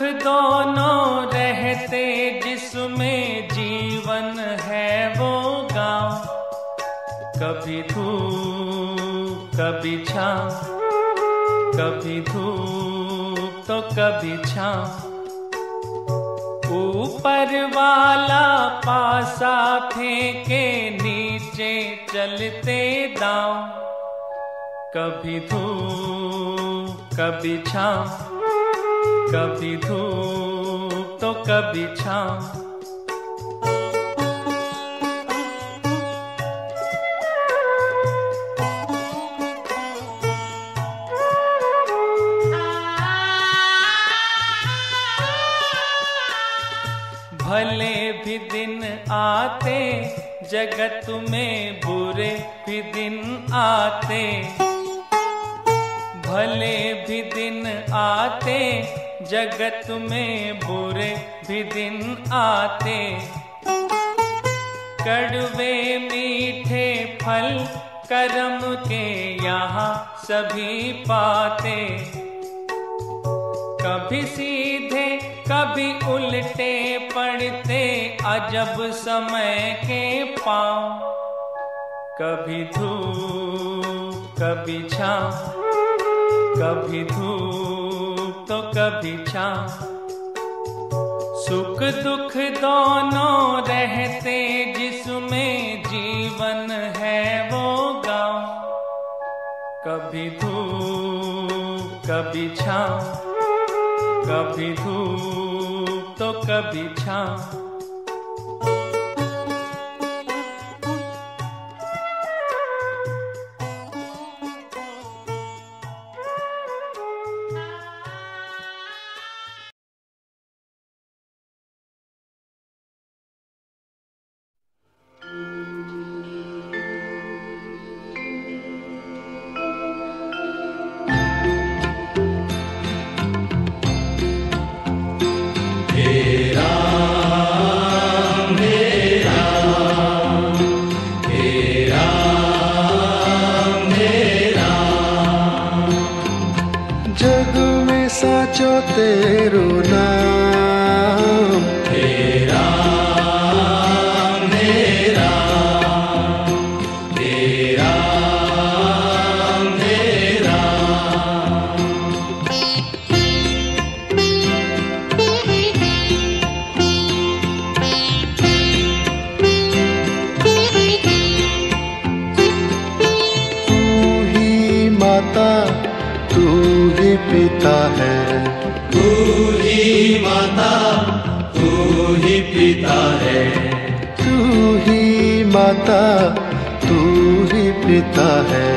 दोनों रहते जिसमें जीवन है वो गाँव। कभी धूप कभी छाँव, कभी धूप तो कभी छाँव। ऊपर वाला पासा फेंके नीचे चलते दांव। कभी धूप कभी छाँव, कभी धूप तो कभी छाँव। भले भी दिन आते जगत में, बुरे भी दिन आते। भले भी दिन आते जगत में, बुरे भी दिन आते। कड़वे मीठे फल कर्म के यहाँ सभी पाते। कभी सीधे कभी उल्टे पड़ते अजब समय के पाँव। कभी धूप कभी छाँव, कभी धूप तो कभी छाँव। सुख दुख दोनों रहते जिसमें जीवन है वो गाँव। कभी धूप कभी छाँव, कभी धूप तो कभी छाँव। तेरो नाम हे राम, हे राम, हे राम, हे राम। तू ही माता, तू ही पिता है। तू ही माता, तू ही पिता है। तू ही माता, तू ही पिता है।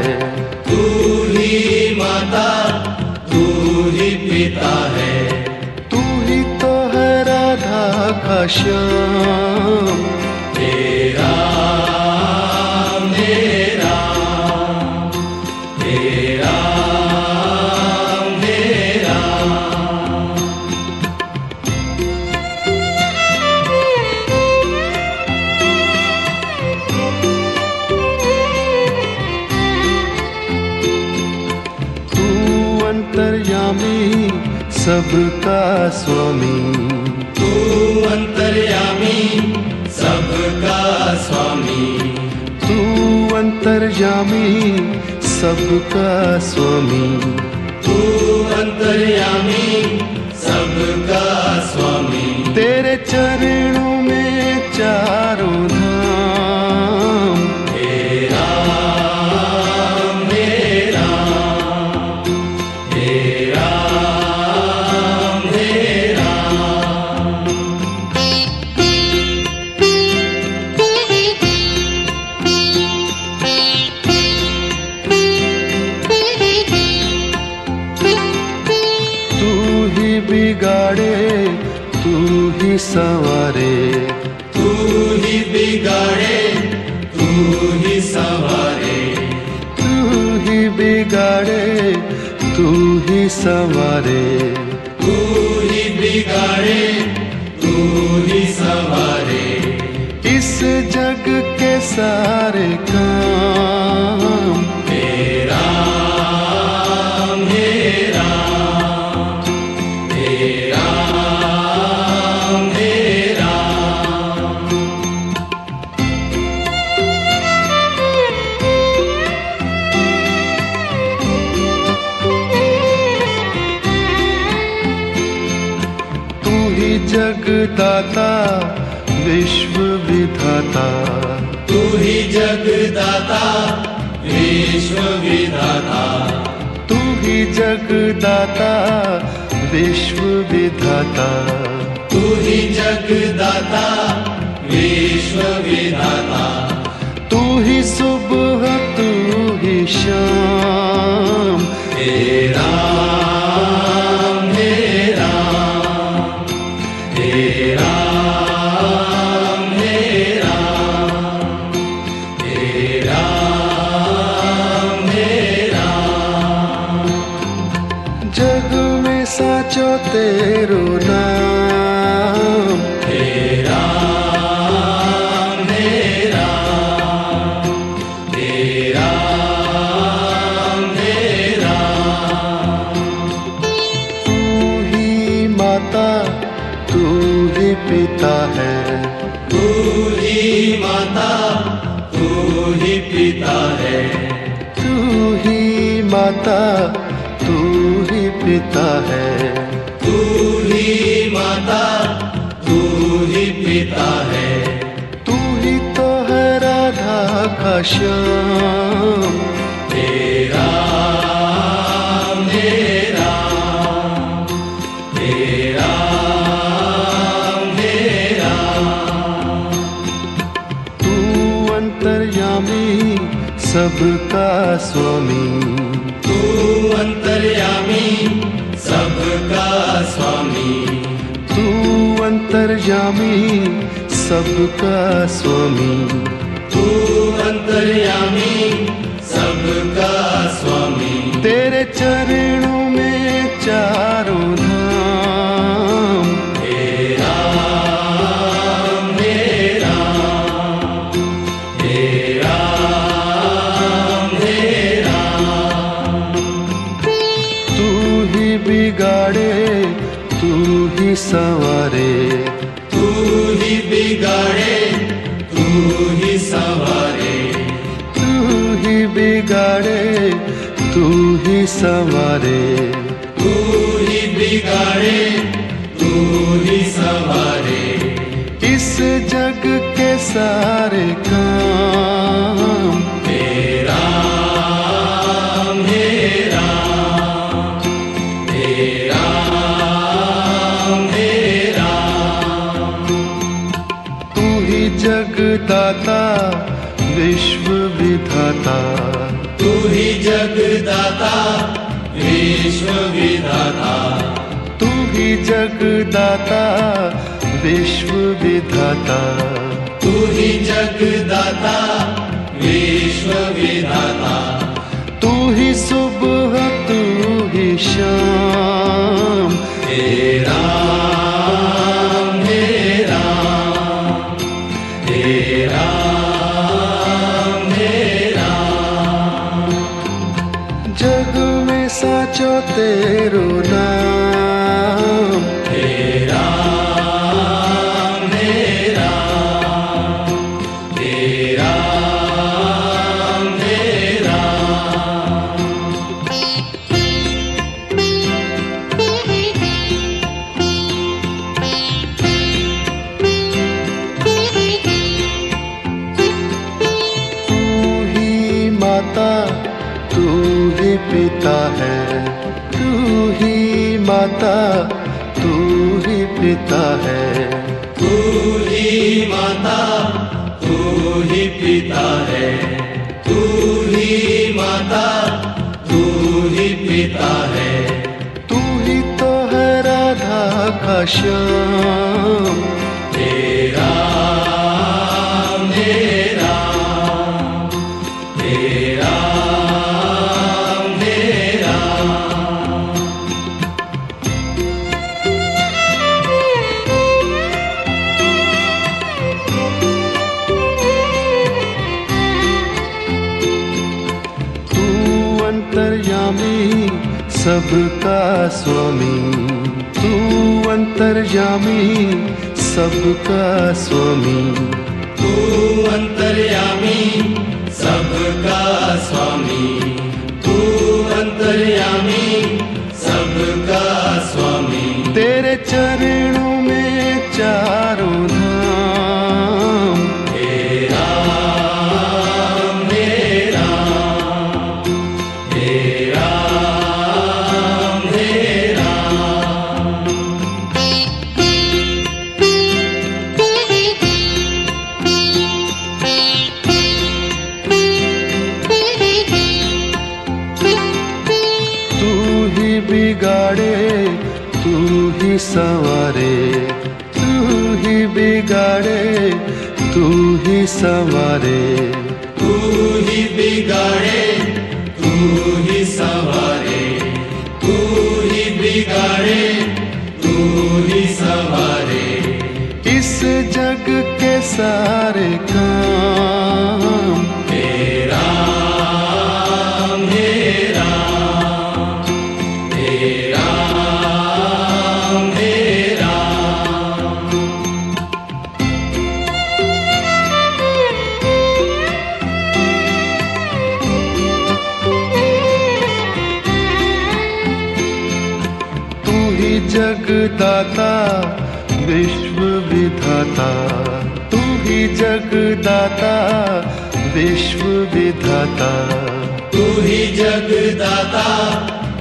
तू ही माता, तू ही पिता है। तू ही तो है राधा का श्याम। हे राम, हे राम, हे राम, हे राम। अंतर्यामी सबका स्वामी, तू अंतर्यामी सबका स्वामी। तू अंतर्यामी सबका स्वामी। तू अंतर्यामी सबका स्वामी। तेरे चरणों में चारों धाम। हे राम, हे राम, हे राम, हे राम। तू ही बिगाड़े, तू ही संवारे। तू ही बिगाड़े, तू ही संवारे। तू ही बिगाड़े, तू ही संवारे। तू ही बिगाड़े, तू ही संवारे। इस जग के सारे काम। हे राम, हे राम, हे राम। जगदाता विश्व विधाता, तू ही जगदाता विश्व विधाता, तू ही जगदाता विश्व विधाता, तू ही जगदाता विश्व विधाता, तू ही सुबह तू ही शाम, हे राम हे राम हे राम हे राम हे राम हे राम। जग में साचो तेरो नाम, हे राम हे राम हे राम हे राम। तू ही माता तू ही पिता है, तू ही माता तू ही पिता है, तू ही माता तू ही पिता है, तू ही माता तू ही पिता है, तू ही तो है राधा का श्याम, हे राम हे राम हे राम हे राम। तू अंतर्यामी सबका स्वामी, तू अंतर्यामी सबका स्वामी, तू अंतर्यामी सबका स्वामी, तू अंतर्यामी सबका स्वामी। तेरे चरणों में चारों धाम, हे राम हे राम हे राम हे राम। तू ही बिगाड़े तू ही संवारे, तू ही बिगाड़े तू ही संवारे, तू ही बिगाड़े तू ही संवारे, तू ही बिगाड़े तू ही संवारे। इस जग के सारे काम, हे राम हे राम हे राम हे राम। तू ही जगदाता विश्व विधाता, तू ही जगदाता विश्व विधाता, तू ही जगदाता विश्व विधाता, तू ही जगदाता विश्व विधाता, तू ही सुबह तू ही शाम, हे राम हे राम हे राम हे राम। जग में साचो तेरो नाम, हे राम हे राम हे राम हे राम। तू ही माता तू ही पिता है, तू ही माता तू ही पिता है, तू ही माता तू ही पिता है, तू ही माता तू ही पिता है, तू ही तो है राधा का श्याम, हे राम हे राम हे राम हे राम। तू अंतर्यामी सबका स्वामी, तू अंतर्यामी सबका स्वामी, तू अंतर्यामी सबका स्वामी, तू अंतर्यामी सबका स्वामी। तेरे चरणों में चारों धाम। हे राम हे राम हे राम हे राम। तू ही बिगाड़े तू ही संवारे, तू ही बिगाड़े तू ही संवारे। तू ही बिगाड़े तू ही संवारे, तू ही बिगाड़े तू ही संवारे। इस जग के सारे काम। हे राम हे राम हे राम हे राम। तू ही जगदाता विश्व विधाता, तू ही जगदाता विश्व विधाता। तू ही जगदाता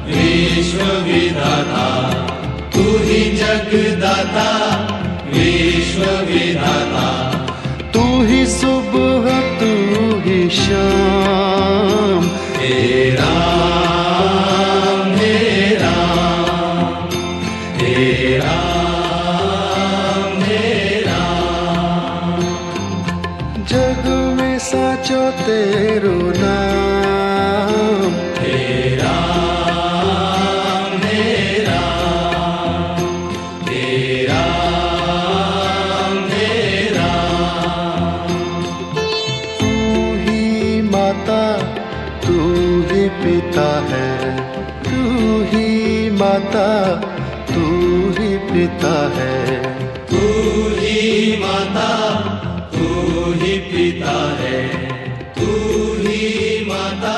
विश्व विधाता, तू ही जगदाता विश्व विधाता। तू ही सुबह तू ही शाम। हे राम हे राम हे राम हे राम। जग में साचो तेरो नाम। हे राम हे राम हे राम हे राम। तू ही माता तू ही पिता है, तू ही माता तू ही पिता है। तू ही माता तू ही पिता है, तू ही माता